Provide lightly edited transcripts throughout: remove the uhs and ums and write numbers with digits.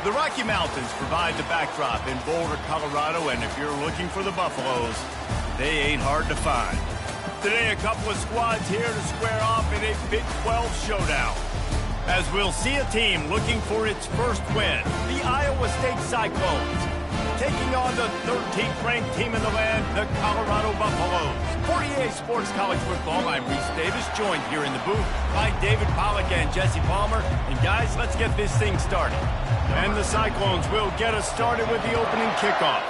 The Rocky Mountains provide the backdrop in Boulder, Colorado, and if you're looking for the Buffaloes, they ain't hard to find. Today, a couple of squads here to square off in a Big 12 showdown. As we'll see a team looking for its first win, the Iowa State Cyclones, taking on the 13th ranked team in the land, the Colorado Buffaloes. For EA Sports College Football, I'm Reese Davis, joined here in the booth by David Pollack and Jesse Palmer. And guys, let's get this thing started. And the Cyclones will get us started with the opening kickoff.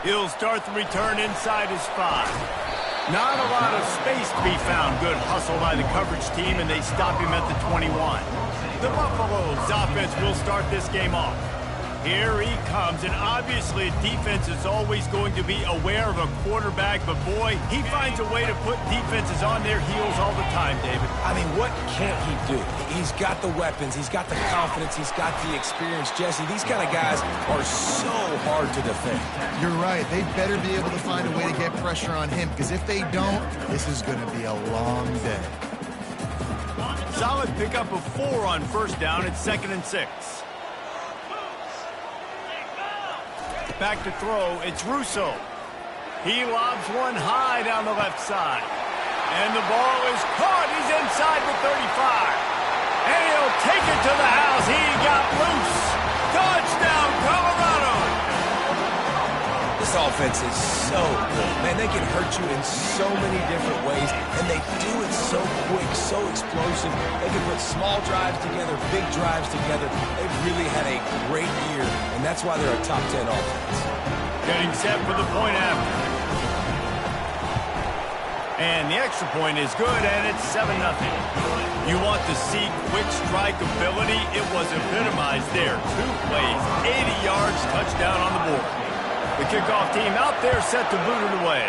He'll start the return inside his 5. Not a lot of space to be found. Good hustle by the coverage team, and they stop him at the 21. The Buffaloes offense will start this game off. Here he comes, and obviously defense is always going to be aware of a quarterback, but boy, he finds a way to put defenses on their heels all the time, David. I mean, what can't he do? He's got the weapons, he's got the confidence, he's got the experience. Jesse, these kind of guys are so hard to defend. You're right. They better be able to find a way to get pressure on him, because if they don't, this is going to be a long day. Solid pickup of 4 on first down. It's 2nd and 6. Back to throw, it's Russo. He lobs one high down the left side. And the ball is caught. He's inside the 35. And he'll take it to the house. He got loose. Touchdown, Colorado. This offense is so good. Man, they can hurt you in so many different ways, and they do it so quick, so explosive. They can put small drives together, big drives together. They've really had a great year, and that's why they're a top 10 offense. Getting set for the point after. And the extra point is good, and it's 7-0. You want to see quick strike ability? It was epitomized there. 2 plays, 80 yards, touchdown on the board. The kickoff team out there set to boot it away.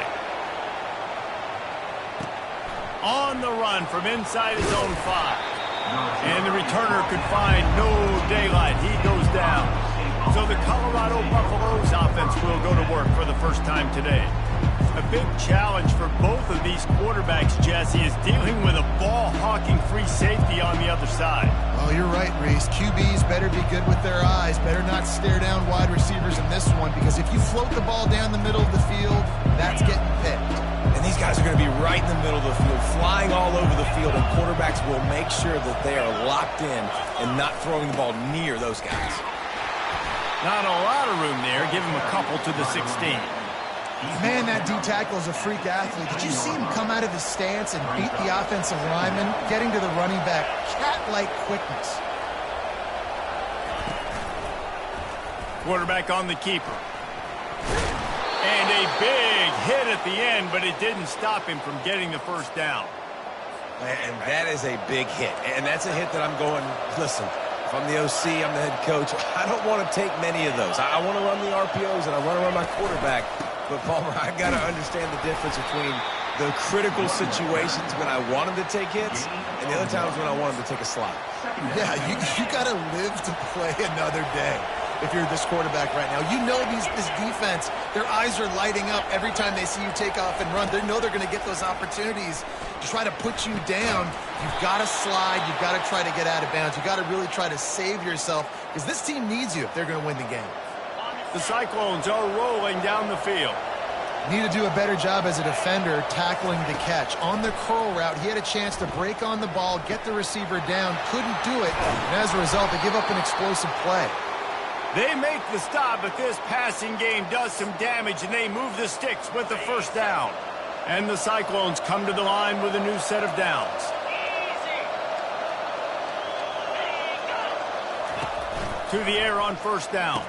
On the run from inside his own 5. And the returner could find no daylight. He goes down. So the Colorado Buffaloes offense will go to work for the first time today. A big challenge for both of these quarterbacks, Jesse, is dealing with a ball-hawking free safety on the other side. Oh, you're right, Reese. QBs better be good with their eyes. Better not stare down wide receivers in this one, because if you float the ball down the middle of the field, that's getting picked. And these guys are going to be right in the middle of the field, flying all over the field, and quarterbacks will make sure that they are locked in and not throwing the ball near those guys. Not a lot of room there. Give him a couple to the 16. Man, that D-tackle is a freak athlete. Did you see him come out of his stance and beat the offensive lineman, getting to the running back? Cat-like quickness. Quarterback on the keeper. And a big hit at the end, but it didn't stop him from getting the first down. And that is a big hit. And that's a hit that I'm going, listen, if I'm the OC, I'm the head coach, I don't want to take many of those. I want to run the RPOs, and I want to run my quarterback. But, Palmer, I got to understand the difference between the critical situations when I want him to take hits and the other times when I want him to take a slide. Yeah, you got to live to play another day if you're this quarterback right now. You know this defense, their eyes are lighting up every time they see you take off and run. They know they're going to get those opportunities to try to put you down. You've got to slide. You've got to try to get out of bounds. You've got to really try to save yourself, because this team needs you if they're going to win the game. The Cyclones are rolling down the field. Need to do a better job as a defender tackling the catch. On the curl route, he had a chance to break on the ball, get the receiver down, couldn't do it, and as a result, they give up an explosive play. They make the stop, but this passing game does some damage, and they move the sticks with the first down. And the Cyclones come to the line with a new set of downs. To the air on first down.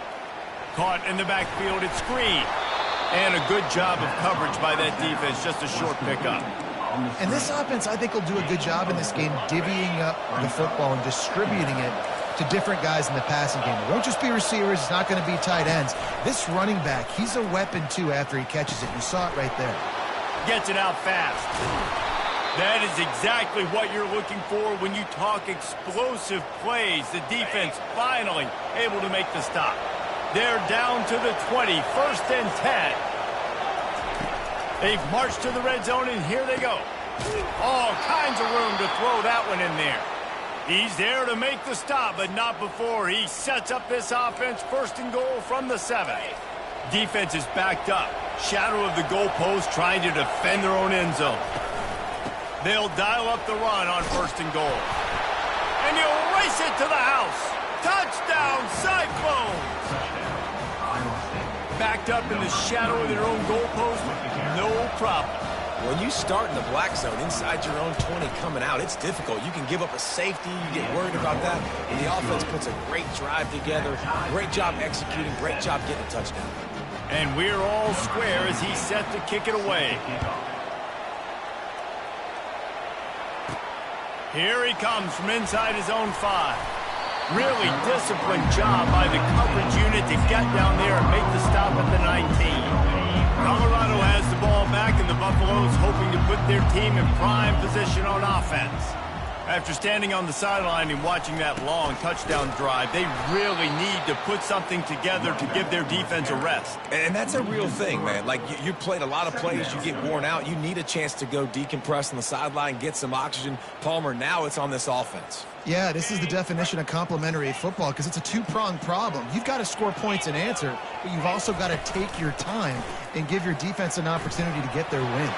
Caught in the backfield, it's Screen. And a good job of coverage by that defense, just a short pickup. And this offense, I think, will do a good job in this game divvying up the football and distributing it to different guys in the passing game. It won't just be receivers. It's not going to be tight ends. This running back, he's a weapon, too, after he catches it. You saw it right there. Gets it out fast. That is exactly what you're looking for when you talk explosive plays. The defense finally able to make the stop. They're down to the 20, 1st and 10. They've marched to the red zone, and here they go. All kinds of room to throw that one in there. He's there to make the stop, but not before he sets up this offense. First and goal from the 7. Defense is backed up. Shadow of the goalpost trying to defend their own end zone. They'll dial up the run on first and goal. And he'll race it to the house. Touchdown, Cyclones! Backed up in the shadow of their own goalpost, no problem. When you start in the black zone inside your own 20 coming out, it's difficult. You can give up a safety. You get worried about that. And the offense puts a great drive together. Great job executing. Great job getting a touchdown. And we're all square as he's set to kick it away. Here he comes from inside his own 5. Really disciplined job by the coverage unit to get down there and make the stop at the 19. Colorado has the ball back, and the Buffaloes hoping to put their team in prime position on offense. After standing on the sideline and watching that long touchdown drive, they really need to put something together to give their defense a rest. And that's a real thing, man. Like, you played a lot of plays, you get worn out. You need a chance to go decompress on the sideline, get some oxygen. Palmer, now it's on this offense. Yeah, this is the definition of complementary football because it's a two-pronged problem. You've got to score points and answer, but you've also got to take your time and give your defense an opportunity to get their win.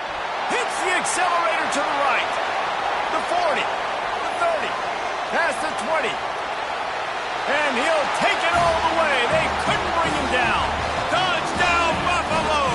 Hits the accelerator to the right. The 40, the 30, past the 20. And he'll take it all the way. They couldn't bring him down. Touchdown, Buffalo!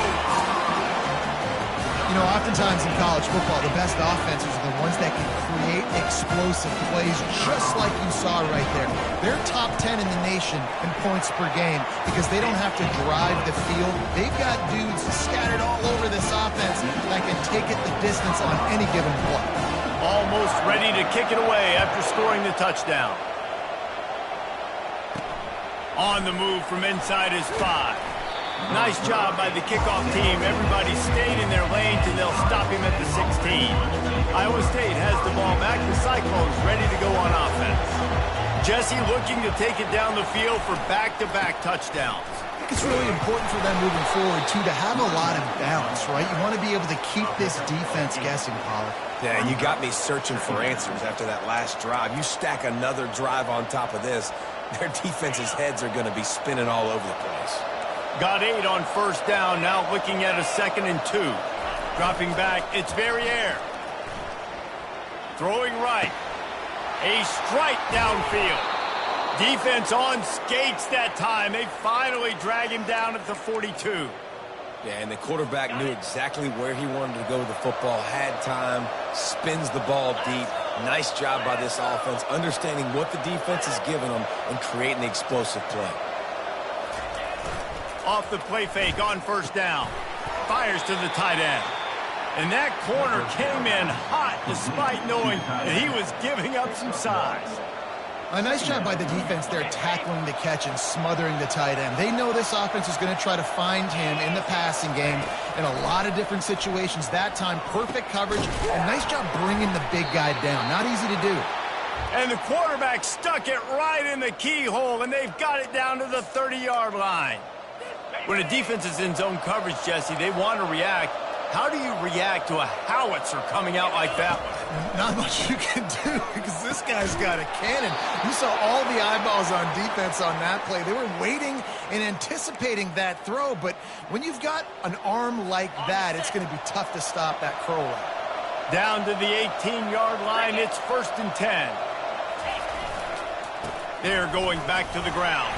You know, oftentimes in college football, the best offenses are the ones that can create explosive plays, just like you saw right there. They're top 10 in the nation in points per game because they don't have to drive the field. They've got dudes scattered all over this offense that can take it the distance on any given play. Almost ready to kick it away after scoring the touchdown. On the move from inside his 5. Nice job by the kickoff team. Everybody stayed in their lanes, and they'll stop him at the 16. Iowa State has the ball back. The Cyclones ready to go on offense. Jesse looking to take it down the field for back-to-back touchdowns. I think it's really important for them moving forward, too, to have a lot of balance, right? You want to be able to keep this defense guessing, Pollard. Yeah, and you got me searching for answers after that last drive. You stack another drive on top of this, their defense's heads are going to be spinning all over the place. Got 8 on first down, now looking at a 2nd and 2. Dropping back, it's Verrier. Throwing right. A strike downfield. Defense on skates that time. They finally drag him down at the 42. Yeah, and the quarterback knew exactly where he wanted to go with the football, had time, spins the ball deep. Nice job by this offense, understanding what the defense is giving them and creating the explosive play. Off the play fake on first down. Fires to the tight end. And that corner came in hot despite knowing that he was giving up some size. A nice job by the defense there tackling the catch and smothering the tight end. They know this offense is going to try to find him in the passing game in a lot of different situations. That time, perfect coverage and nice job bringing the big guy down. Not easy to do. And the quarterback stuck it right in the keyhole, and they've got it down to the 30-yard line. When a defense is in zone coverage, Jesse, they want to react. How do you react to a howitzer coming out like that one? Not much you can do because this guy's got a cannon. You saw all the eyeballs on defense on that play. They were waiting and anticipating that throw, but when you've got an arm like that, it's going to be tough to stop that curl route. Down to the 18-yard line, it's 1st and 10. They're going back to the ground.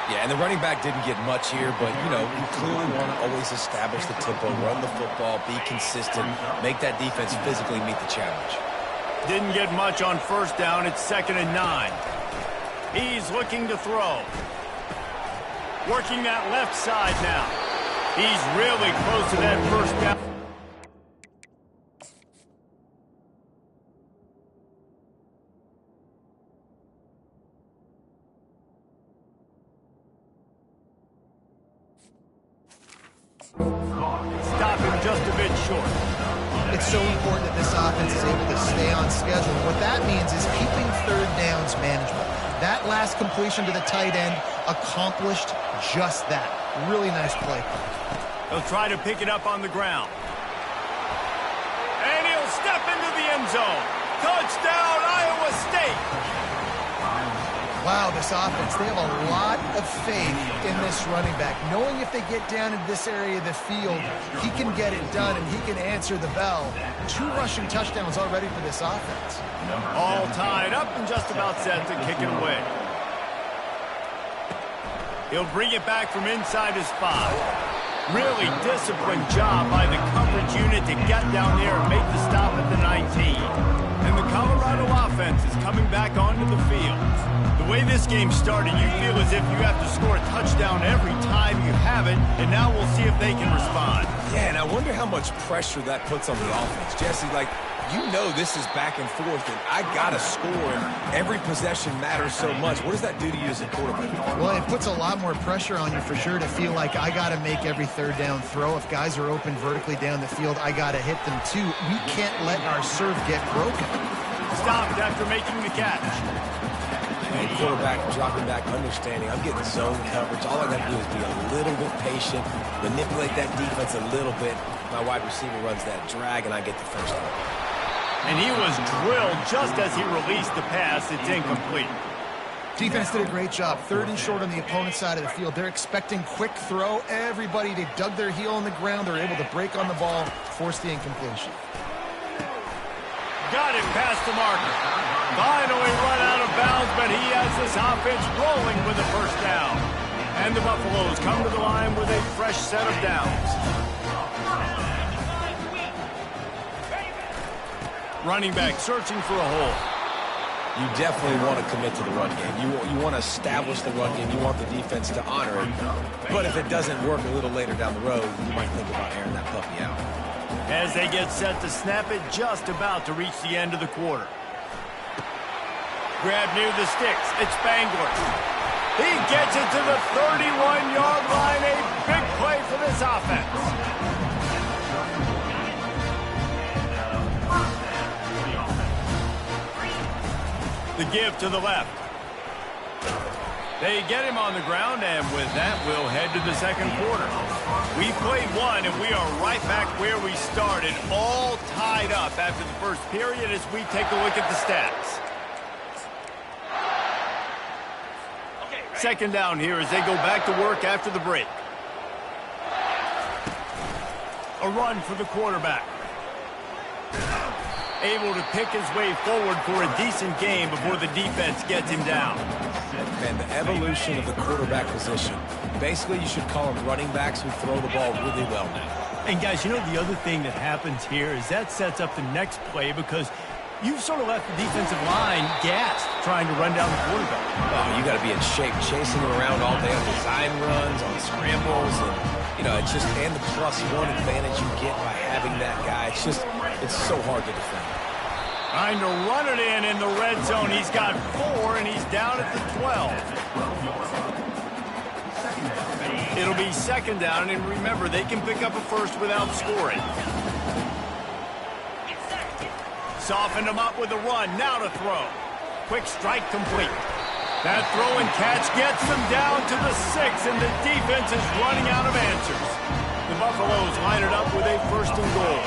Yeah, and the running back didn't get much here, but, you know, you clearly want to always establish the tempo, run the football, be consistent, make that defense physically meet the challenge. Didn't get much on first down. It's 2nd and 9. He's looking to throw. Working that left side now. He's really close to that first down. Stop him just a bit short. It's so important that this offense is able to stay on schedule. What that means is keeping third downs manageable. That last completion to the tight end accomplished just that. Really nice play. He'll try to pick it up on the ground. And he'll step into the end zone. Touchdown, Iowa State. Wow, this offense, they have a lot of faith in this running back. Knowing if they get down into this area of the field, he can get it done and he can answer the bell. 2 rushing touchdowns already for this offense. All tied up and just about set to kick it away. He'll bring it back from inside his 5. Really disciplined job by the coverage unit to get down there and make the stop at the 19. And the Colorado offense is coming back onto the field. The way this game started, you feel as if you have to score a touchdown every time you have it, and now we'll see if they can respond. Yeah, and I wonder how much pressure that puts on the offense. Jesse, like, you know this is back and forth, and I got to score, and every possession matters so much. What does that do to you as a quarterback? Well, it puts a lot more pressure on you for sure to feel like I got to make every third down throw. If guys are open vertically down the field, I got to hit them too. We can't let our serve get broken. Stopped after making the catch. And quarterback dropping back, understanding I'm getting zone coverage. All I got to do is be a little bit patient, manipulate that defense a little bit. My wide receiver runs that drag, and I get the first down. And he was drilled just as he released the pass. It's incomplete. Defense did a great job. 3rd and short on the opponent's side of the field. They're expecting quick throw. Everybody, they dug their heel on the ground. They're able to break on the ball, force the incompletion. Got it past the marker. Finally run out of bounds, but he has this offense rolling with a first down. And the Buffaloes come to the line with a fresh set of downs. Running back searching for a hole. You definitely want to commit to the run game. You want to establish the run game. You want the defense to honor it. But if it doesn't work a little later down the road, you might think about airing that puppy out. As they get set to snap it, just about to reach the end of the quarter. Grab near the sticks. It's Spangler. He gets it to the 31-yard line. A big play for this offense. The give to the left. They get him on the ground, and with that, we'll head to the second quarter. We played one, and we are right back where we started, all tied up after the first period as we take a look at the stats. Second down here as they go back to work after the break. A run for the quarterback. Able to pick his way forward for a decent game before the defense gets him down. And the evolution of the quarterback position. Basically, you should call them running backs who throw the ball really well now. And guys, you know the other thing that happens here is that sets up the next play because you've sort of left the defensive line gassed trying to run down the quarterback. Oh, you got to be in shape, chasing him around all day on design runs, on scrambles, and you know, it's just and the +1 advantage you get by having that guy. It's so hard to defend. Trying to run it in the red zone. He's got 4, and he's down at the 12. It'll be second down, and remember, they can pick up a first without scoring. Softened him up with a run. Now to throw. Quick strike complete. That throw and catch gets them down to the 6, and the defense is running out of answers. The Buffaloes line it up with a first and goal.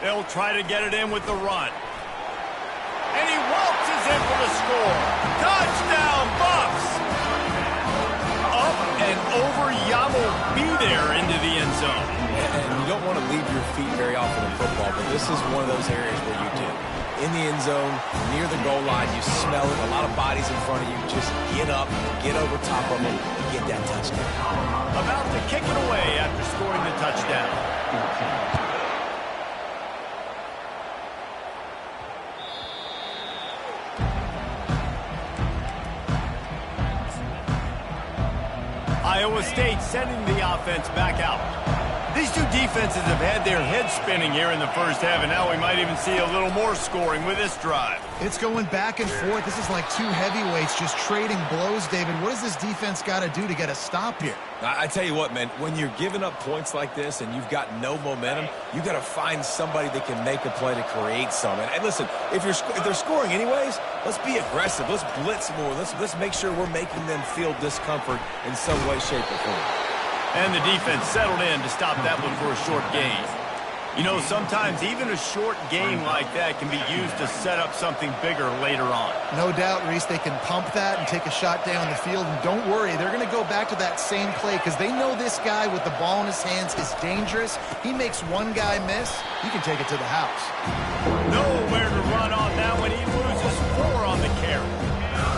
They'll try to get it in with the run. And he waltzes in for the score. Touchdown, Buffs! Up and over, Yamo be there into the end zone. And you don't want to leave your feet very often in football, but this is one of those areas where you do. In the end zone, near the goal line, you smell it. A lot of bodies in front of you. Just get up, get over top of them, and get that touchdown. About to kick it away after scoring the touchdown. Iowa State sending the offense back out. These two defenses have had their heads spinning here in the first half, and now we might even see a little more scoring with this drive. It's going back and forth. This is like two heavyweights just trading blows, David. What does this defense got to do to get a stop here? I tell you what, man, when you're giving up points like this and you've got no momentum, you got to find somebody that can make a play to create some. And listen, if they're scoring anyways, let's be aggressive. Let's blitz more. Let's make sure we're making them feel discomfort in some way, shape, or form. And the defense settled in to stop that one for a short gain. You know, sometimes even a short game like that can be used to set up something bigger later on. No doubt, Reese, they can pump that and take a shot down the field. And don't worry, they're going to go back to that same play because they know this guy with the ball in his hands is dangerous. He makes one guy miss, you can take it to the house. Nowhere to run on that one. He loses 4 on the carry.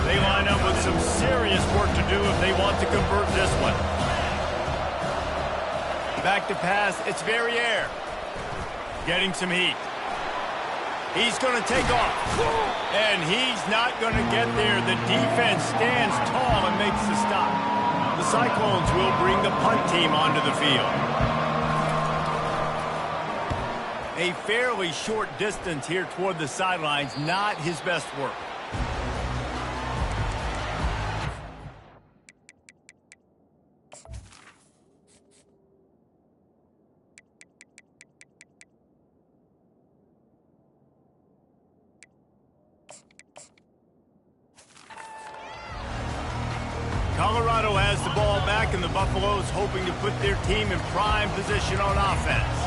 They line up with some serious work to do if they want to convert this one. Back to pass, it's Verrier. Getting some heat. He's going to take off. And he's not going to get there. The defense stands tall and makes the stop. The Cyclones will bring the punt team onto the field. A fairly short distance here toward the sidelines. Not his best work. Colorado has the ball back, and the Buffaloes hoping to put their team in prime position on offense.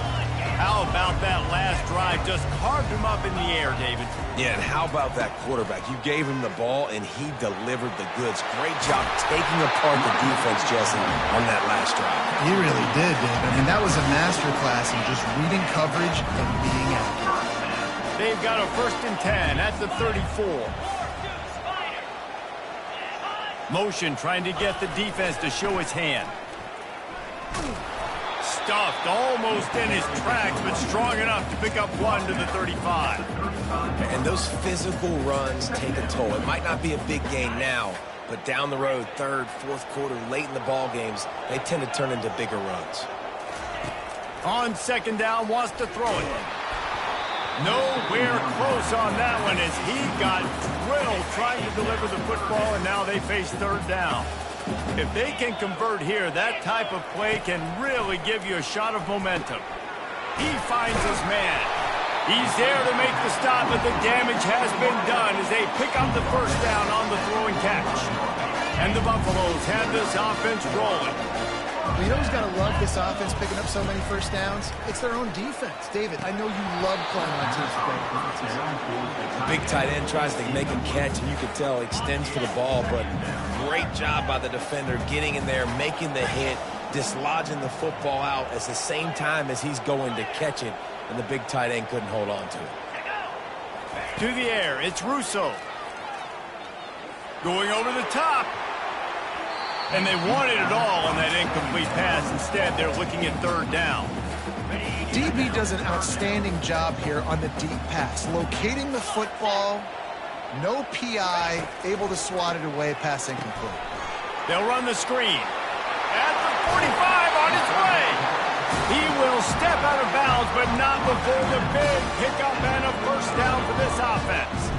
How about that last drive? Just carved him up in the air, David. Yeah, and how about that quarterback? You gave him the ball, and he delivered the goods. Great job taking apart the defense, Jesse, on that last drive. He really did, David. I mean, that was a masterclass in just reading coverage and being accurate. They've got a 1st and 10 at the 34. Motion trying to get the defense to show his hand. Stuffed almost in his tracks, but strong enough to pick up 1 to the 35. And those physical runs take a toll. It might not be a big gain now, but down the road, 3rd, 4th quarter, late in the ball games, they tend to turn into bigger runs. On 2nd down, wants to throw it. Nowhere close on that one as he got drilled trying to deliver the football, and now they face 3rd down. If they can convert here, that type of play can really give you a shot of momentum. He finds his man. He's there to make the stop, but the damage has been done as they pick up the 1st down on the throwing catch. And the Buffaloes have this offense rolling. Well, you know who's got to love this offense picking up so many 1st downs? It's their own defense. David, I know you love playing on teams with great defenses. The big tight end tries to make a catch, and you can tell extends for the ball, but great job by the defender getting in there, making the hit, dislodging the football out at the same time as he's going to catch it, and the big tight end couldn't hold on to it. To the air, it's Russo. Going over the top. And they wanted it all on that incomplete pass. Instead, they're looking at 3rd down. DB does an outstanding job here on the deep pass. Locating the football, no PI, able to swat it away, pass incomplete. They'll run the screen. At the 45 on its way. He will step out of bounds, but not before the big pickup and a 1st down for this offense.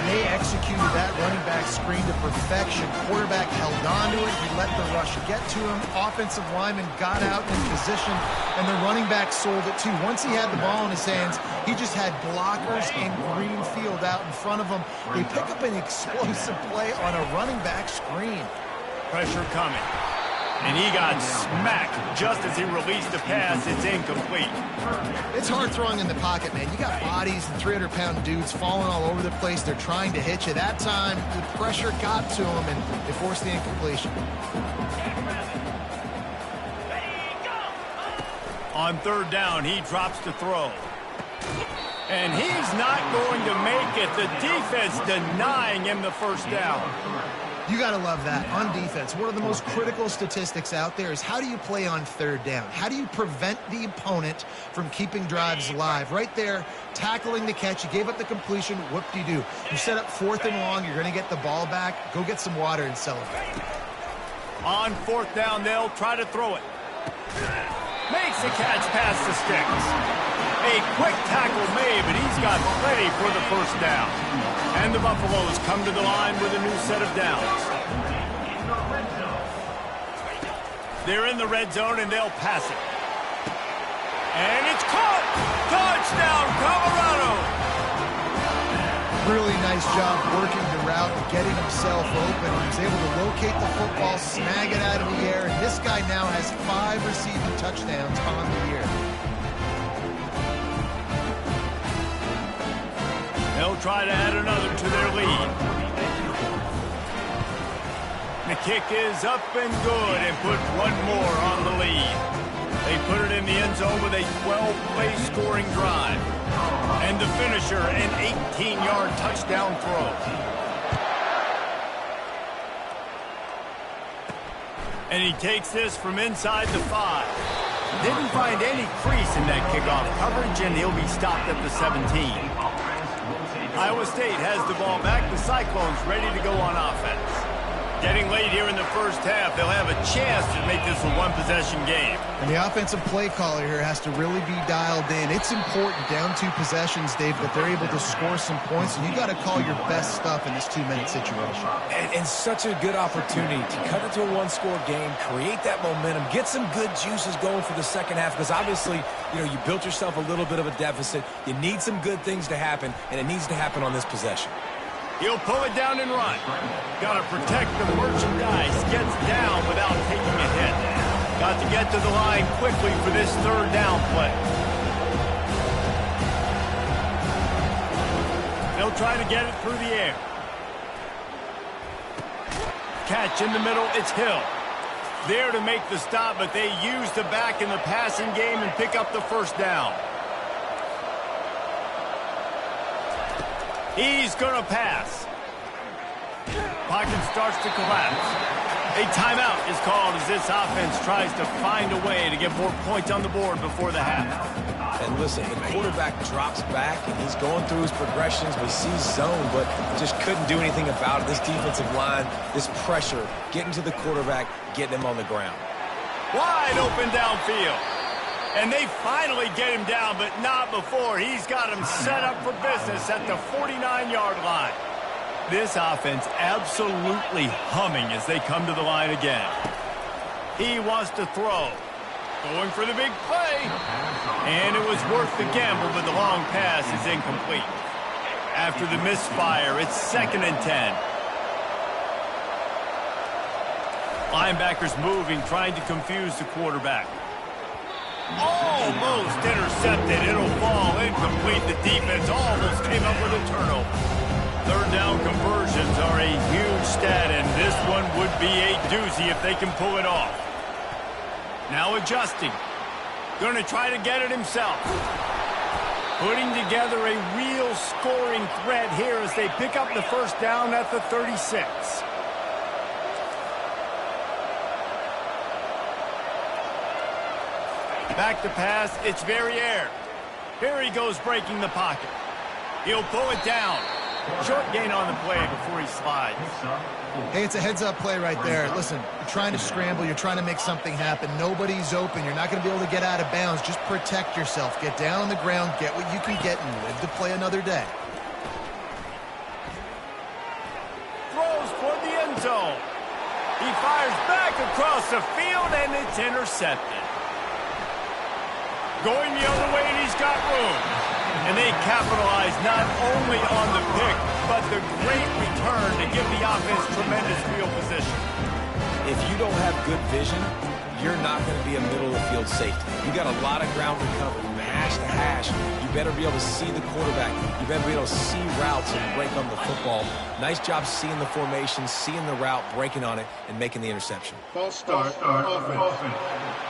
They executed that running back screen to perfection. Quarterback held on to it. He let the rush get to him. Offensive lineman got out in position, and the running back sold it too. Once he had the ball in his hands, he just had blockers and green field out in front of him. They pick up an explosive play on a running back screen. Pressure coming. And he got smacked just as he released the pass. It's incomplete. It's hard throwing in the pocket, man. You got bodies and 300-pound dudes falling all over the place. They're trying to hit you. That time, the pressure got to him, and they forced the incompletion. On 3rd down, he drops to throw. And he's not going to make it. The defense denying him the 1st down. You got to love that. On defense, one of the most critical statistics out there is how do you play on 3rd down? How do you prevent the opponent from keeping drives alive? Right there, tackling the catch. You gave up the completion. Whoop-de-doo. You set up 4th and long. You're going to get the ball back. Go get some water and celebrate. On 4th down, they'll try to throw it. Makes the catch past the sticks. A quick tackle made, but he's got plenty for the 1st down. And the Buffaloes come to the line with a new set of downs. They're in the red zone, and they'll pass it. And it's caught! Touchdown, Colorado! Really nice job working the route and getting himself open. He was able to locate the football, snag it out of the air, and this guy now has 5 receiving touchdowns on the year. try to add another to their lead. The kick is up and good and put one more on the lead. They put it in the end zone with a 12-play scoring drive. And the finisher, an 18-yard touchdown throw. And he takes this from inside the 5. Didn't find any crease in that kickoff coverage, and he'll be stopped at the 17. Iowa State has the ball back. The Cyclones ready to go on offense. Getting late here in the first half, they'll have a chance to make this a one-possession game. And the offensive play caller here has to really be dialed in. It's important down 2 possessions, Dave, that they're able to score some points, and you got to call your best stuff in this 2-minute situation. And such a good opportunity to cut it to a one-score game, create that momentum, get some good juices going for the second half, because obviously, you know, you built yourself a little bit of a deficit. You need some good things to happen, and it needs to happen on this possession. He'll pull it down and run. Got to protect the merchandise. Gets down without taking a hit. Got to get to the line quickly for this third down play. They'll try to get it through the air. Catch in the middle. It's Hill. There to make the stop, but they use the back in the passing game and pick up the first down. He's going to pass. Pocket starts to collapse. A timeout is called as this offense tries to find a way to get more points on the board before the half. And listen, the quarterback drops back, and he's going through his progressions. We see zone, but just couldn't do anything about it. This defensive line, this pressure, getting to the quarterback, getting him on the ground. Wide open downfield. And they finally get him down, but not before. He's got him set up for business at the 49-yard line. This offense absolutely humming as they come to the line again. He wants to throw. Going for the big play. And it was worth the gamble, but the long pass is incomplete. After the misfire, it's 2nd and 10. Linebackers moving, trying to confuse the quarterback. Almost intercepted. It'll fall incomplete. The defense almost came up with a turnover. Third down conversions are a huge stat, and this one would be a doozy if they can pull it off. Now adjusting. Going to try to get it himself. Putting together a real scoring threat here as they pick up the first down at the 36. Back to pass, it's Verrier. Here he goes breaking the pocket. He'll pull it down. Short gain on the play before he slides. Hey, it's a heads-up play right there. Listen, you're trying to scramble. You're trying to make something happen. Nobody's open. You're not going to be able to get out of bounds. Just protect yourself. Get down on the ground. Get what you can get and live to play another day. Throws for the end zone. He fires back across the field, and it's intercepted. Going the other way, and he's got room. And they capitalize not only on the pick, but the great return to give the offense tremendous field position. If you don't have good vision, you're not going to be a middle-of-the-field safety. You got a lot of ground to cover from hash to hash. You better be able to see the quarterback. You better be able to see routes and break on the football. Nice job seeing the formation, seeing the route, breaking on it, and making the interception. False start, offense.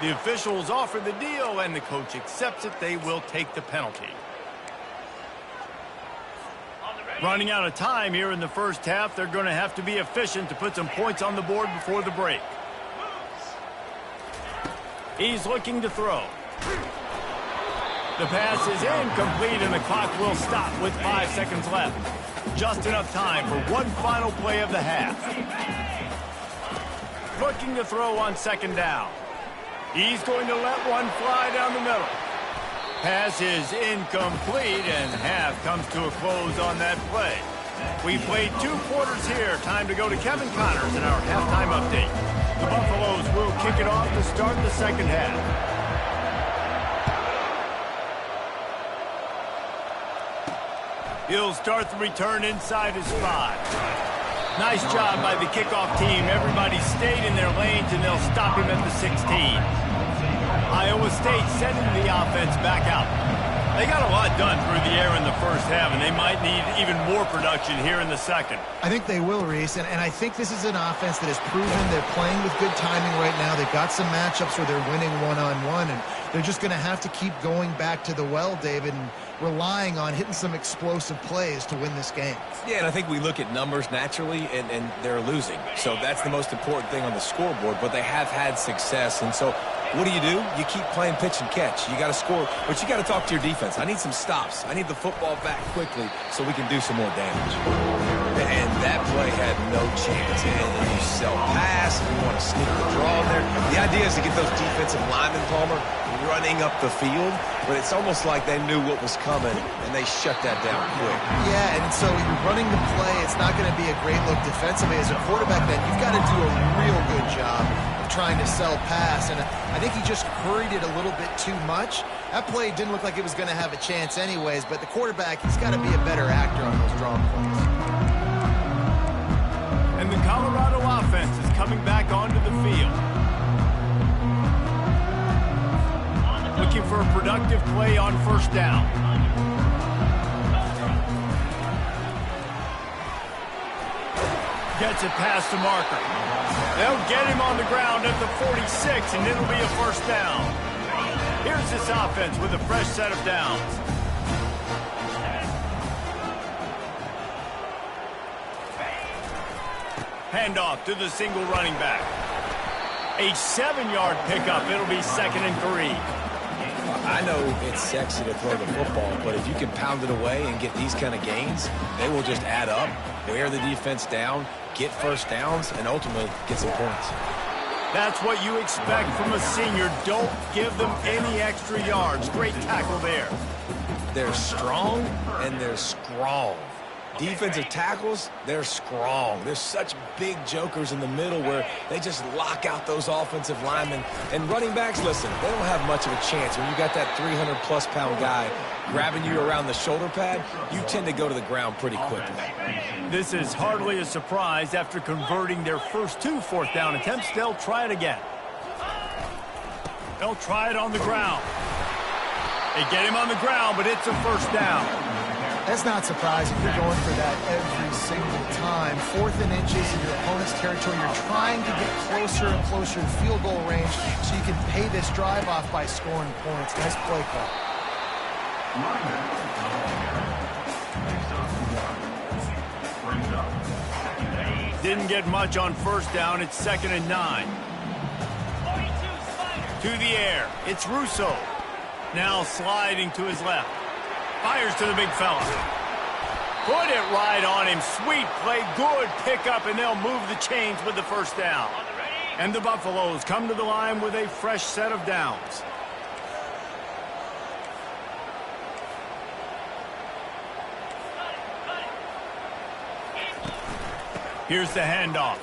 The officials offer the deal, and the coach accepts it. They will take the penalty. Running out of time here in the first half. They're going to have to be efficient to put some points on the board before the break. He's looking to throw. The pass is incomplete, and the clock will stop with 5 seconds left. Just enough time for one final play of the half. Looking to throw on 2nd down. He's going to let one fly down the middle. Pass is incomplete, and half comes to a close on that play. We played 2 quarters here. Time to go to Kevin Connors in our halftime update. The Buffaloes will kick it off to start the second half. He'll start the return inside his 5. Nice job by the kickoff team. Everybody stayed in their lanes, and they'll stop him at the 16. Iowa State sending the offense back out. They got a lot done through the air in the first half, and they might need even more production here in the second. I think they will, Reese, and I think this is an offense that has proven they're playing with good timing right now. They've got some matchups where they're winning one-on-one, and they're just going to have to keep going back to the well, David, and relying on hitting some explosive plays to win this game. Yeah, and I think we look at numbers naturally, and they're losing. So that's the most important thing on the scoreboard, but they have had success. And so what do? You keep playing pitch and catch. You got to score, but you got to talk to your defense. I need some stops. I need the football back quickly so we can do some more damage. And that play had no chance. And you sell pass, and you want to sneak the draw in there. The idea is to get those defensive linemen, Palmer, running up the field, but it's almost like they knew what was coming, and they shut that down quick. Yeah, and so you're running the play. It's not going to be a great look defensively. As a quarterback, then you've got to do a real good job of trying to sell pass, and I think he just hurried it a little bit too much. That play didn't look like it was going to have a chance anyways, but the quarterback, he's got to be a better actor on those draw plays. And the Colorado offense is coming back onto the field. Looking for a productive play on first down. Gets it past the marker. They'll get him on the ground at the 46, and it'll be a first down. Here's this offense with a fresh set of downs. Handoff to the single running back. A 7-yard pickup. It'll be 2nd and 3. I know it's sexy to throw the football, but if you can pound it away and get these kind of gains, they will just add up, wear the defense down, get first downs, and ultimately get some points. That's what you expect from a senior. Don't give them any extra yards. Great tackle there. They're strong, and they're strong. Defensive tackles, they're strong. There's such big jokers in the middle where they just lock out those offensive linemen. And running backs, listen, they don't have much of a chance. When you got that 300-plus pound guy grabbing you around the shoulder pad, you tend to go to the ground pretty quickly. This is hardly a surprise. After converting their first 2 fourth down attempts, they'll try it again. They'll try it on the ground. They get him on the ground, but it's a first down. That's not surprising. You're going for that every single time. 4th and inches in your opponent's territory. You're trying to get closer and closer to field goal range so you can pay this drive off by scoring points. Nice play call. Didn't get much on first down. It's 2nd and 9. To the air. It's Russo. Now sliding to his left. Fires to the big fella. Put it right on him. Sweet play. Good pickup, and they'll move the chains with the first down. And the Buffaloes come to the line with a fresh set of downs. Here's the handoff.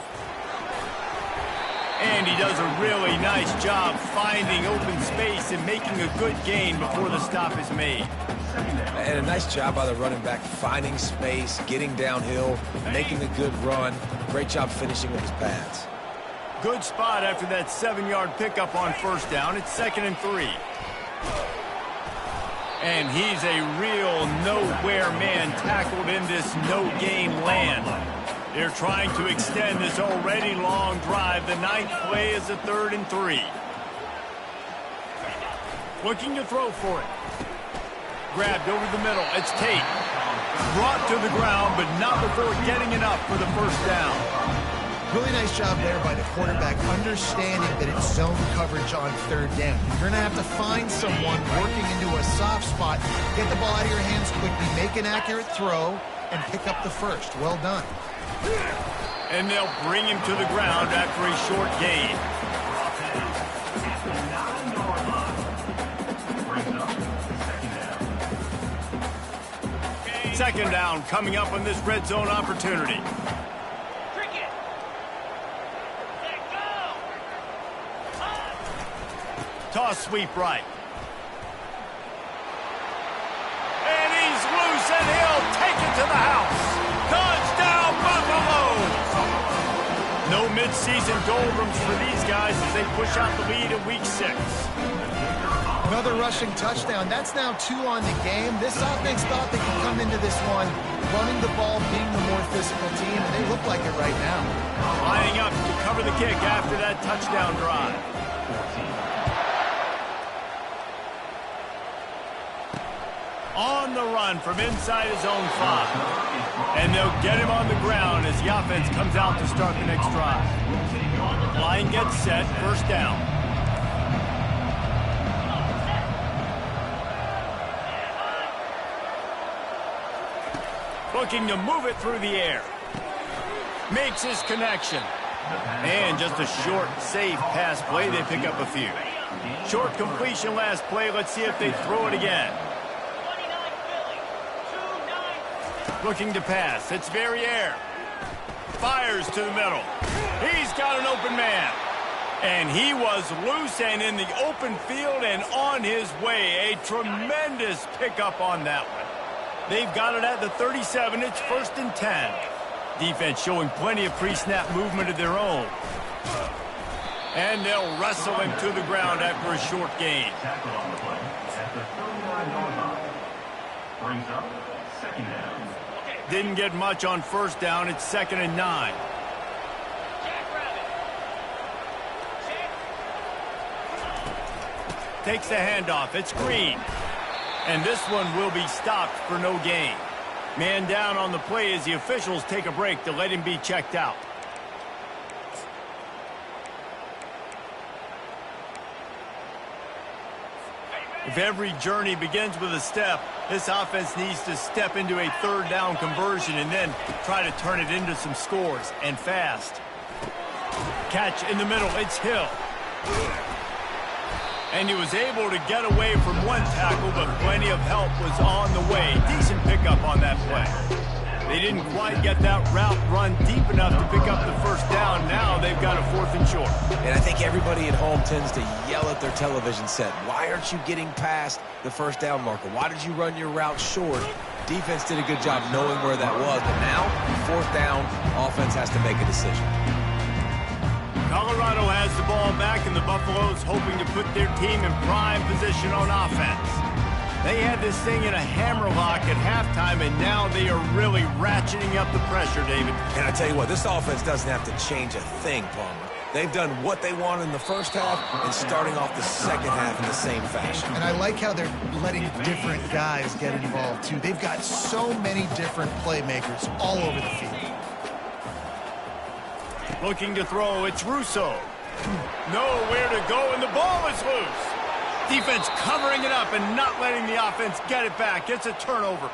And he does a really nice job finding open space and making a good gain before the stop is made. And a nice job by the running back, finding space, getting downhill, making a good run. Great job finishing with his pads. Good spot after that 7-yard pickup on first down. It's 2nd and 3. And he's a real nowhere man tackled in this no-gain land. They're trying to extend this already long drive. The 9th play is a 3rd and 3. Looking to throw for it. Grabbed over the middle. It's Tate. Brought to the ground, but not before getting enough for the first down. Really nice job there by the quarterback, understanding that it's zone coverage on 3rd down. You're going to have to find someone working into a soft spot, get the ball out of your hands quickly, make an accurate throw, and pick up the first. Well done. And they'll bring him to the ground after a short gain. Second down coming up on this red zone opportunity. Toss sweep right. And he's loose, and he'll take it to the house. Touchdown, Buffalo! No midseason doldrums for these guys as they push out the lead in Week 6. Another rushing touchdown. That's now 2 on the game. This offense thought they could come into this one running the ball, being the more physical team, and they look like it right now. Lining up to cover the kick after that touchdown drive. On the run from inside his own 5. And they'll get him on the ground as the offense comes out to start the next drive. Line gets set, first down. Looking to move it through the air. Makes his connection. And just a short, safe pass play. They pick up a few. Short completion last play. Let's see if they throw it again. Looking to pass. It's Verrier. Fires to the middle. He's got an open man. And he was loose and in the open field and on his way. A tremendous pickup on that one. They've got it at the 37. It's 1st and 10. Defense showing plenty of pre-snap movement of their own. And they'll wrestle him to the ground after a short gain. Didn't get much on first down. It's 2nd and 9. Takes the handoff. It's Green. And this one will be stopped for no gain. Man down on the play as the officials take a break to let him be checked out. If every journey begins with a step, this offense needs to step into a 3rd down conversion and then try to turn it into some scores, and fast. Catch in the middle. It's Hill. And he was able to get away from one tackle, but plenty of help was on the way. Decent pickup on that play. They didn't quite get that route run deep enough to pick up the first down. Now they've got a 4th and short. And I think everybody at home tends to yell at their television set. Why aren't you getting past the first down marker? Why did you run your route short? Defense did a good job knowing where that was. But now, 4th down, offense has to make a decision. Colorado has the ball back, and the Buffaloes hoping to put their team in prime position on offense. They had this thing in a hammerlock at halftime, and now they are really ratcheting up the pressure, David. And I tell you what, this offense doesn't have to change a thing, Palmer. They've done what they want in the first half and starting off the second half in the same fashion. And I like how they're letting different guys get involved, too. They've got so many different playmakers all over the field. Looking to throw, it's Russo. Nowhere to go, and the ball is loose. Defense covering it up and not letting the offense get it back. It's a turnover.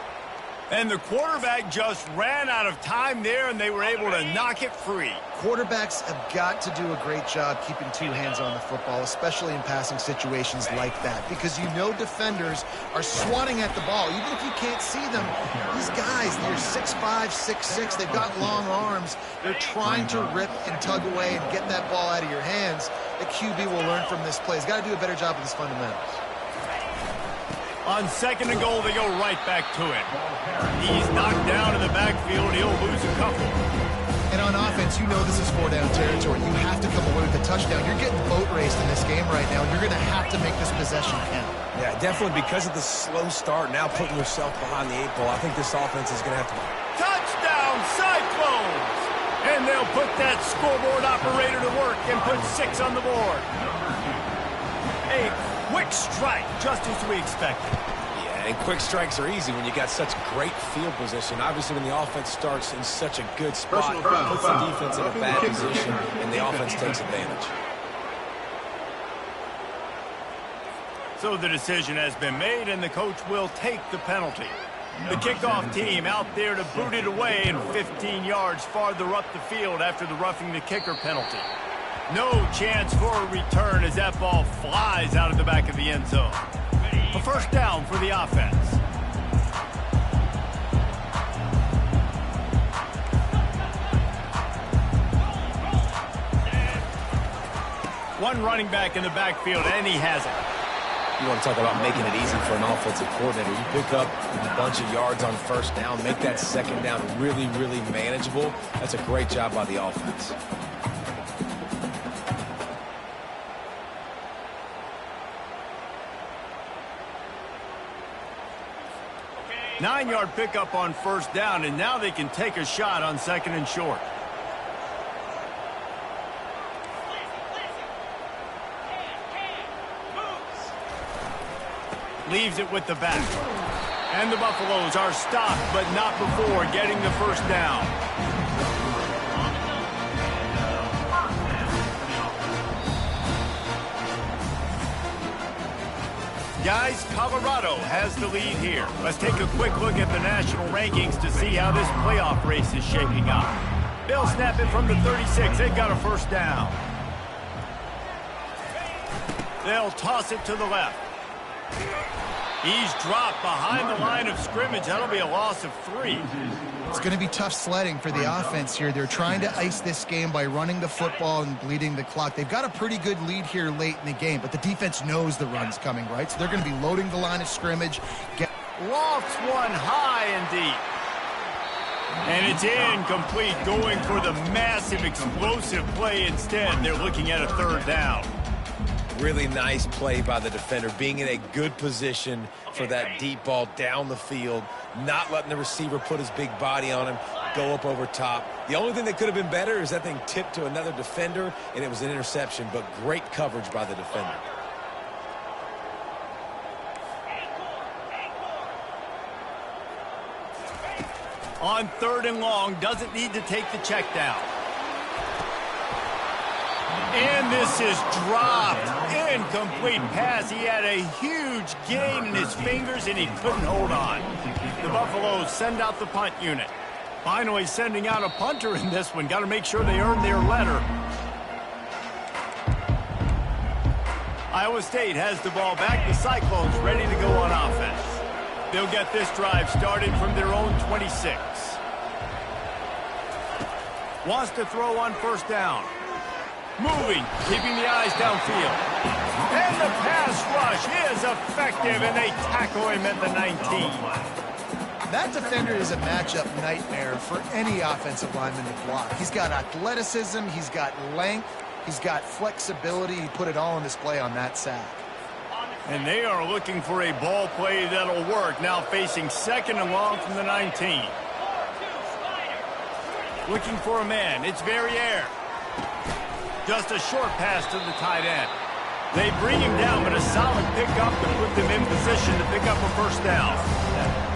And the quarterback just ran out of time there, and they were able to knock it free. Quarterbacks have got to do a great job keeping 2 hands on the football, especially in passing situations like that, because you know defenders are swatting at the ball. Even if you can't see them, these guys, they're 6'5", 6'6", they've got long arms. They're trying to rip and tug away and get that ball out of your hands. The QB will learn from this play. He's got to do a better job of his fundamentals. On 2nd and goal, they go right back to it. He's knocked down in the backfield. He'll lose a couple. And on offense, you know this is 4-down territory. You have to come away with a touchdown. You're getting boat raced in this game right now. You're going to have to make this possession count. Yeah, definitely because of the slow start, now putting yourself behind the 8 ball, I think this offense is going to have to... Touchdown, Cyclones! And they'll put that scoreboard operator to work and put 6 on the board. A quick strike, just as we expected. Yeah, and quick strikes are easy when you got such great field position. Obviously, when the offense starts in such a good spot, it puts the defense in a bad position, and the offense takes advantage. So the decision has been made, and the coach will take the penalty. The kickoff team out there to boot it away and 15 yards farther up the field after the roughing the kicker penalty. No chance for a return as that ball flies out of the back of the end zone. A 1st down for the offense. One running back in the backfield, and he has it. You want to talk about making it easy for an offensive coordinator. You pick up a bunch of yards on 1st down, make that 2nd down really, really manageable. That's a great job by the offense. 9-yard pickup on first down, and now they can take a shot on 2nd and short. Leaves it with the back. And the Buffaloes are stopped, but not before getting the first down. Guys, Colorado has the lead here. Let's take a quick look at the national rankings to see how this playoff race is shaping up. They'll snap it from the 36. They've got a first down. They'll toss it to the left. He's dropped behind the line of scrimmage. That'll be a loss of 3. It's going to be tough sledding for the offense here. They're trying to ice this game by running the football and bleeding the clock. They've got a pretty good lead here late in the game, but the defense knows the run's coming, right? So they're going to be loading the line of scrimmage. Lofts one high and deep. And it's incomplete, going for the massive, explosive play instead. They're looking at a 3rd down. Really nice play by the defender, being in a good position for that deep ball down the field, not letting the receiver put his big body on him, go up over top. The only thing that could have been better is that thing tipped to another defender, and it was an interception, but great coverage by the defender. On 3rd and long, doesn't need to take the check down. And this is dropped. Incomplete pass. He had a huge gain in his fingers, and he couldn't hold on. The Buffaloes send out the punt unit. Finally sending out a punter in this one. Got to make sure they earn their letter. Iowa State has the ball back. The Cyclones ready to go on offense. They'll get this drive started from their own 26. Wants to throw on first down. Moving, keeping the eyes downfield. And the pass rush is effective, and they tackle him at the 19. That defender is a matchup nightmare for any offensive lineman to block. He's got athleticism, he's got length, he's got flexibility. He put it all on display on that sack. And they are looking for a ball play that'll work. Now facing 2nd and long from the 19. Looking for a man. It's Verrier. Just a short pass to the tight end. They bring him down, but a solid pickup to put them in position to pick up a first down.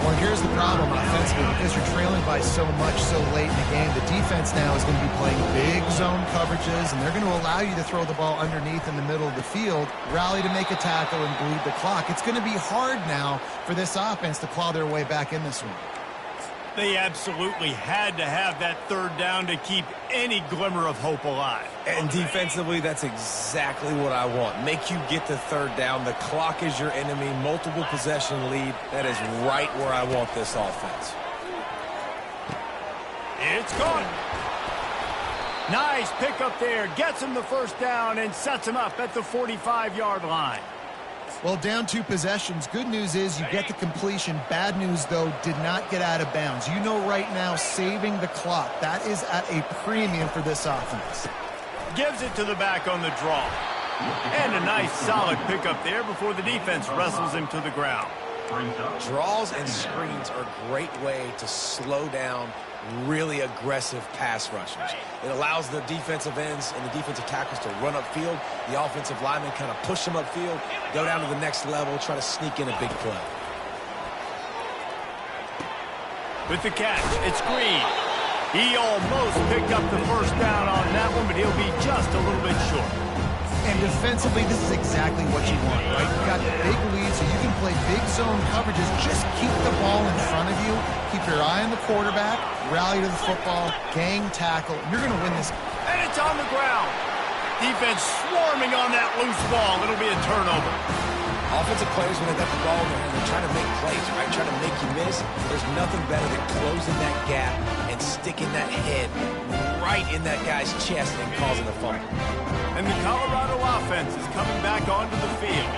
Well, here's the problem offensively. Because you're trailing by so much so late in the game, the defense now is going to be playing big zone coverages, and they're going to allow you to throw the ball underneath in the middle of the field, rally to make a tackle, and bleed the clock. It's going to be hard now for this offense to claw their way back in this one. They absolutely had to have that 3rd down to keep any glimmer of hope alive. And defensively, that's exactly what I want. Make you get the 3rd down. The clock is your enemy. Multiple possession lead. That is right where I want this offense. It's gone. Nice pickup there. Gets him the first down and sets him up at the 45-yard line. Well, down 2 possessions. Good news is you get the completion. Bad news, though, did not get out of bounds. You know right now, saving the clock, that is at a premium for this offense. Gives it to the back on the draw. And a nice solid pickup there before the defense wrestles him to the ground. Draws and screens are a great way to slow down really aggressive pass rushers. It allows the defensive ends and the defensive tackles to run upfield. The offensive linemen kind of push them upfield, go down to the next level, try to sneak in a big play. With the catch, it's Green. He almost picked up the first down on that one, but he'll be just a little bit short. And defensively, this is exactly what you want, right? You've got the big lead, so you can play big zone coverages. Just keep the ball in front of you. Keep your eye on the quarterback. Rally to the football. Gang tackle. You're going to win this. And it's on the ground. Defense swarming on that loose ball. It'll be a turnover. Offensive players, when they got the ball in their hand, they're trying to make plays, right? Trying to make you miss. There's nothing better than closing that gap and sticking that head right in that guy's chest and causing a fumble. And the Colorado offense is coming back onto the field.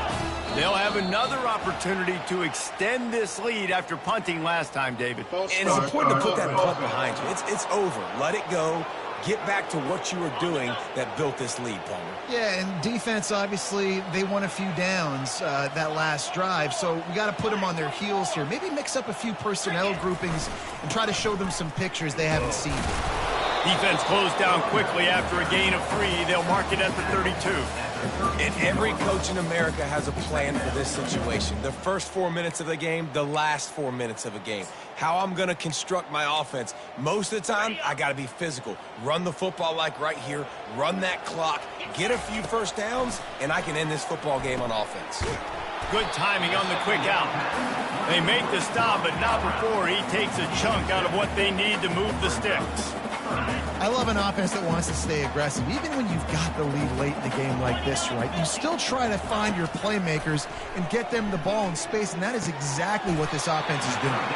They'll have another opportunity to extend this lead after punting last time, David. And it's important to put that punt behind you. It's over. Let it go. Get back to what you were doing that built this lead, Palmer. Yeah, and defense, obviously, they won a few downs that last drive, so we got to put them on their heels here. Maybe mix up a few personnel groupings and try to show them some pictures they haven't seen. Defense closed down quickly after a gain of 3. They'll mark it at the 32. And every coach in America has a plan for this situation. The first 4 minutes of the game, the last 4 minutes of a game. How I'm going to construct my offense. Most of the time, I got to be physical. Run the football like right here. Run that clock. Get a few first downs, and I can end this football game on offense. Good timing on the quick out. They make the stop, but not before he takes a chunk out of what they need to move the sticks. I love an offense that wants to stay aggressive. Even when you've got the lead late in the game like this, right, you still try to find your playmakers and get them the ball in space, and that is exactly what this offense is doing.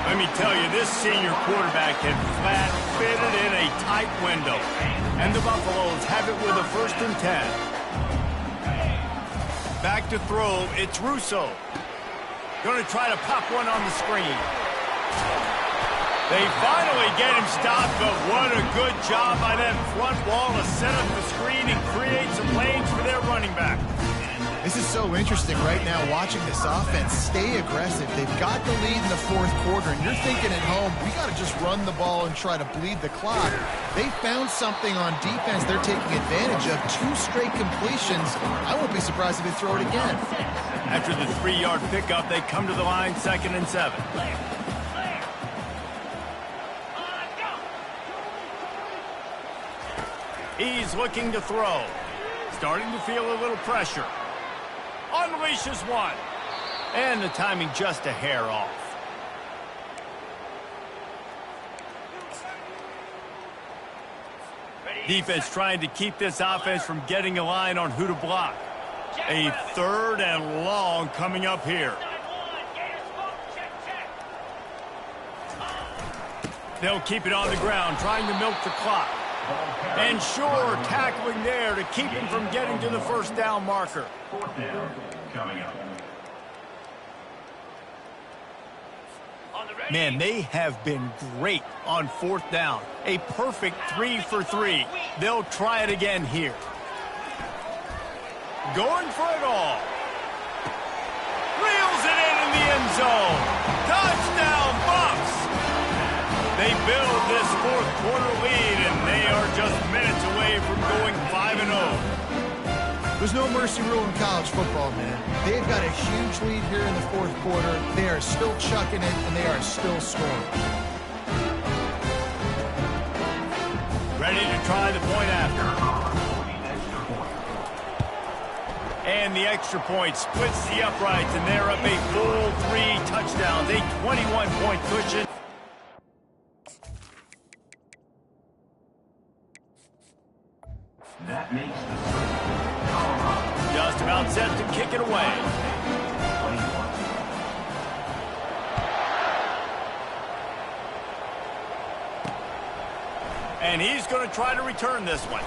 Let me tell you, this senior quarterback had flat fitted in a tight window. And the Buffaloes have it with a 1st and 10. Back to throw, it's Russo. Going to try to pop one on the screen. They finally get him stopped, but what a good job by that front wall to set up the screen and create some lanes for their running back. This is so interesting right now, watching this offense stay aggressive. They've got the lead in the 4th quarter, and you're thinking at home, we got to just run the ball and try to bleed the clock. They found something on defense they're taking advantage of. 2 straight completions. I won't be surprised if they throw it again. After the 3-yard pickup, they come to the line, 2nd and 7. He's looking to throw. Starting to feel a little pressure. Unleashes one. And the timing just a hair off. Defense trying to keep this offense from getting a line on who to block. A 3rd and long coming up here. They'll keep it on the ground, trying to milk the clock. And sure, tackling there to keep him from getting to the 1st down marker. 4th down coming up. Man, they have been great on 4th down. A perfect 3 for 3. They'll try it again here. Going for it all. Reels it in the end zone. Touchdown, Bucks! They build this 4th quarter lead, and they are just minutes away from going 5-0. There's no mercy rule in college football, man. They've got a huge lead here in the 4th quarter. They are still chucking it, and they are still scoring. Ready to try the point after. And the extra point splits the uprights, and they're up a full 3 touchdowns, a 21-point cushion. That makes the Colorado. Just about set to kick it away. 21. And he's going to try to return this one.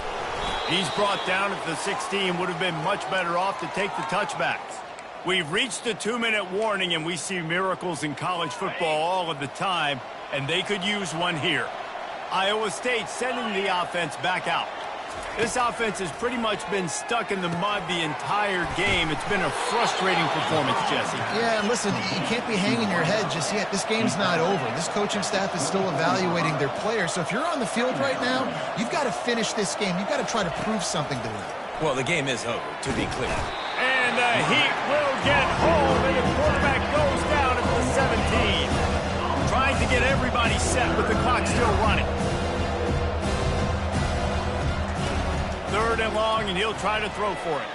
He's brought down at the 16. Would have been much better off to take the touchbacks. We've reached the 2-minute warning, and we see miracles in college football all of the time, and they could use one here. Iowa State sending the offense back out. This offense has pretty much been stuck in the mud the entire game. It's been a frustrating performance, Jesse. Yeah, and listen, you can't be hanging your head just yet. This game's not over. This coaching staff is still evaluating their players. So if you're on the field right now, you've got to finish this game. You've got to try to prove something to them. Well, the game is over, to be clear. And the Heat will get home, and the quarterback goes down at the 17. Trying to get everybody set with the clock still running. 3rd and long, and he'll try to throw for it.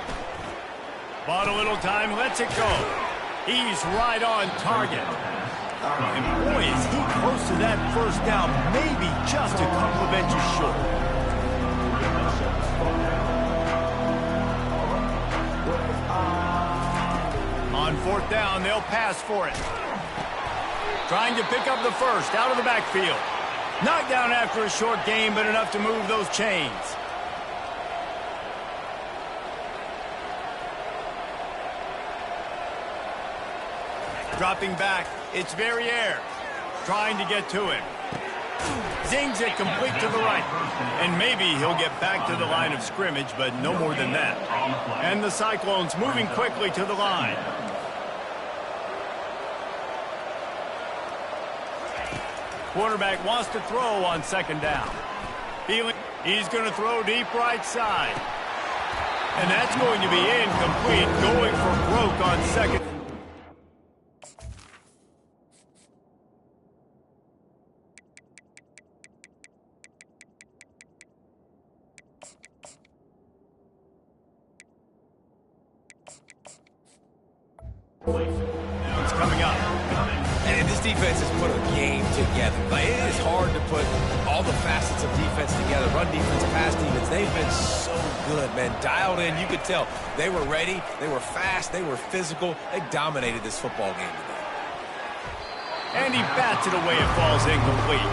Bought a little time, lets it go. He's right on target. And boy, is he close to that 1st down, maybe just a couple of inches short. On 4th down, they'll pass for it. Trying to pick up the 1st out of the backfield. Knocked down after a short game, but enough to move those chains. Dropping back, it's Verrier. Trying to get to him. Zings it complete to the right. And maybe he'll get back to the line of scrimmage, but no more than that. And the Cyclones moving quickly to the line. Quarterback wants to throw on second down. He's going to throw deep right side. And that's going to be incomplete, going for broke on second. Now it's coming up. And this defense has put a game together. Like, it is hard to put all the facets of defense together. Run defense, pass defense. They've been so good, man. Dialed in. You could tell they were ready. They were fast. They were physical. They dominated this football game today. And he bats it away. It falls incomplete.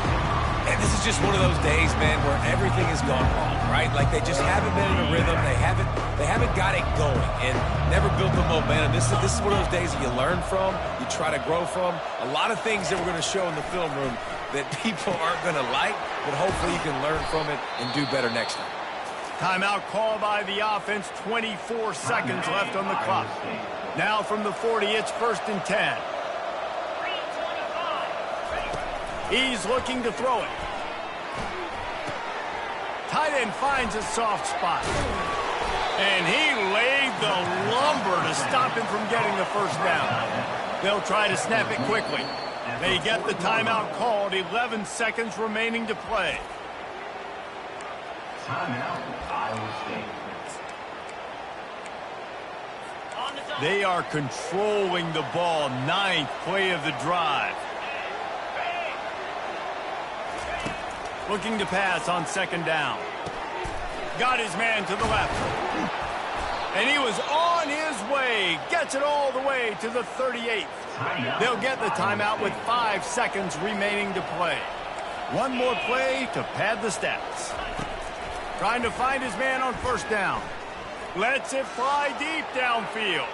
And this is just one of those days, man, where everything has gone wrong, right? Like, they just haven't been in a rhythm. They haven't got it going and never built the momentum. This is one of those days that you learn from, you try to grow from. A lot of things that we're going to show in the film room that people aren't going to like, but hopefully you can learn from it and do better next time. Timeout called by the offense. 24 seconds left on the clock. Now from the 40, it's 1st and 10. He's looking to throw it. Tight end finds a soft spot. And he laid the lumber to stop him from getting the first down. They'll try to snap it quickly. They get the timeout called. 11 seconds remaining to play. Timeout, Iowa State. They are controlling the ball. 9th play of the drive. Looking to pass on second down. Got his man to the left. And he was on his way. Gets it all the way to the 38th. They'll get the timeout with 5 seconds remaining to play. One more play to pad the stats. Trying to find his man on first down. Lets it fly deep downfield.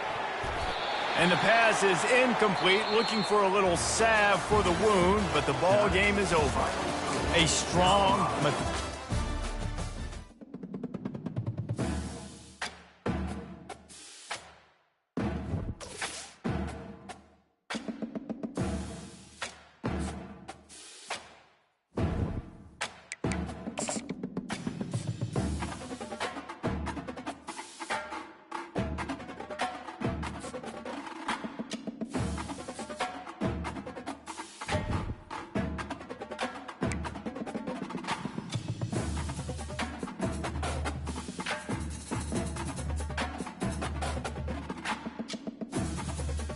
And the pass is incomplete. Looking for a little salve for the wound, but the ball game is over. A strong